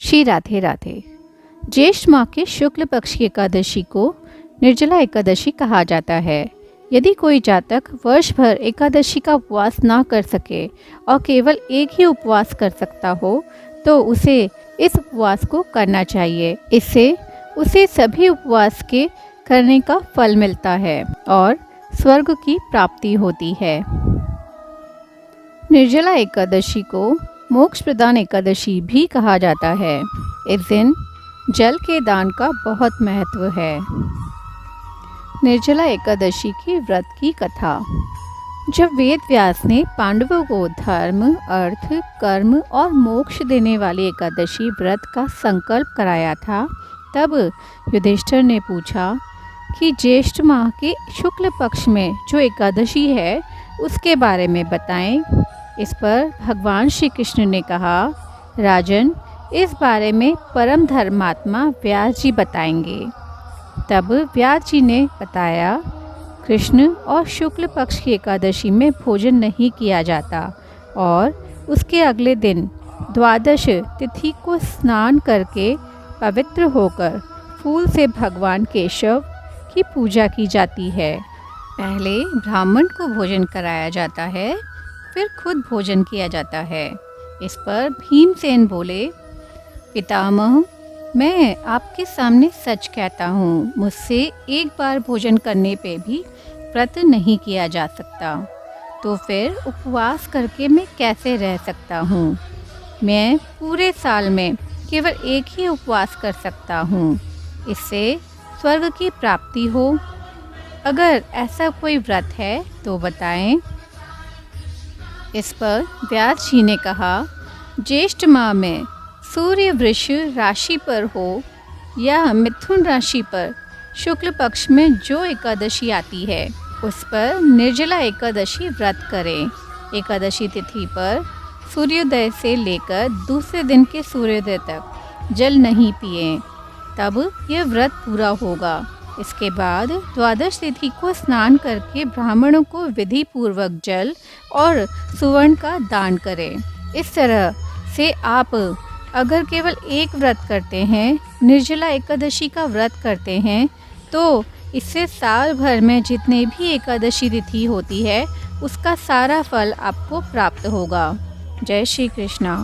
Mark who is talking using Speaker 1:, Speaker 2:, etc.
Speaker 1: श्री राधे राधे। ज्येष्ठ माह के शुक्ल पक्ष की एकादशी को निर्जला एकादशी कहा जाता है। यदि कोई जातक वर्ष भर एकादशी का उपवास ना कर सके और केवल एक ही उपवास कर सकता हो तो उसे इस उपवास को करना चाहिए। इससे उसे सभी उपवास के करने का फल मिलता है और स्वर्ग की प्राप्ति होती है। निर्जला एकादशी को मोक्ष प्रदान एकादशी भी कहा जाता है। इस दिन जल के दान का बहुत महत्व है। निर्जला एकादशी की व्रत की कथा। जब वेद व्यास ने पांडवों को धर्म, अर्थ, कर्म और मोक्ष देने वाली एकादशी व्रत का संकल्प कराया था, तब युधिष्ठिर ने पूछा कि ज्येष्ठ माह के शुक्ल पक्ष में जो एकादशी है उसके बारे में बताएं। इस पर भगवान श्री कृष्ण ने कहा, राजन, इस बारे में परम धर्मात्मा व्यास जी बताएंगे। तब व्यास जी ने बताया, कृष्ण और शुक्ल पक्ष की एकादशी में भोजन नहीं किया जाता और उसके अगले दिन द्वादश तिथि को स्नान करके पवित्र होकर फूल से भगवान केशव की पूजा की जाती है। पहले ब्राह्मण को भोजन कराया जाता है, फिर खुद भोजन किया जाता है। इस पर भीमसेन बोले, पितामह, मैं आपके सामने सच कहता हूँ, मुझसे एक बार भोजन करने पे भी व्रत नहीं किया जा सकता, तो फिर उपवास करके मैं कैसे रह सकता हूँ। मैं पूरे साल में केवल एक ही उपवास कर सकता हूँ, इससे स्वर्ग की प्राप्ति हो। अगर ऐसा कोई व्रत है तो बताएं। इस पर व्यास जी ने कहा, ज्येष्ठ माह में सूर्य वृष राशि पर हो या मिथुन राशि पर शुक्ल पक्ष में जो एकादशी आती है उस पर निर्जला एकादशी व्रत करें। एकादशी तिथि पर सूर्योदय से लेकर दूसरे दिन के सूर्योदय तक जल नहीं पिए, तब यह व्रत पूरा होगा। इसके बाद द्वादश तिथि को स्नान करके ब्राह्मणों को विधि पूर्वक जल और सुवर्ण का दान करें। इस तरह से आप अगर केवल एक व्रत करते हैं, निर्जला एकादशी का व्रत करते हैं, तो इससे साल भर में जितने भी एकादशी तिथि होती है उसका सारा फल आपको प्राप्त होगा। जय श्री कृष्णा।